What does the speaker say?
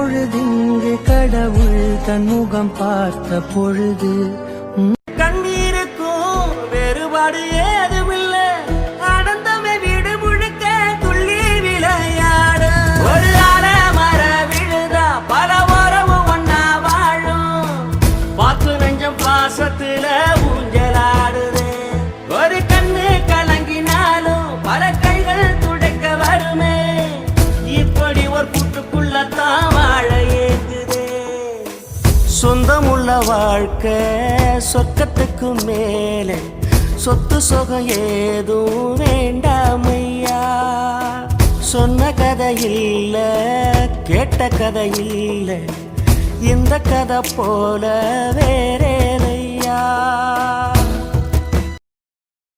பொழுதிங்கு கடவுள் தன் முகம் பார்த்த பொழுது கண்ணீருக்கும் வேறுபாடு ஏதுமில்லை ஆனந்தமே வீடு முழுக்க துள்ளி விளையாடு ஒரு ஆல மர விழுதா பல உறவும் ஒன்னா வாழும் பாத்து நெஞ்சம் பாசத்துல ஊஞ்சலாடுது ஒரு கண்ணு கலங்கினாலும் பல கைகள் துடைக்க வருமே இப்படி ஒரு கூட்டுக்குள்ளத்தான் வாழ ஏங்குதே சொந்தமுள்ள வாழ்க்கை சொர்க்கத்துக்கு மேலே சொத்து சொகம் ஏதும் வேண்டாமையா சொன்ன கதை இல்ல கேட்ட கதை இல்ல இந்த கதை போல வேற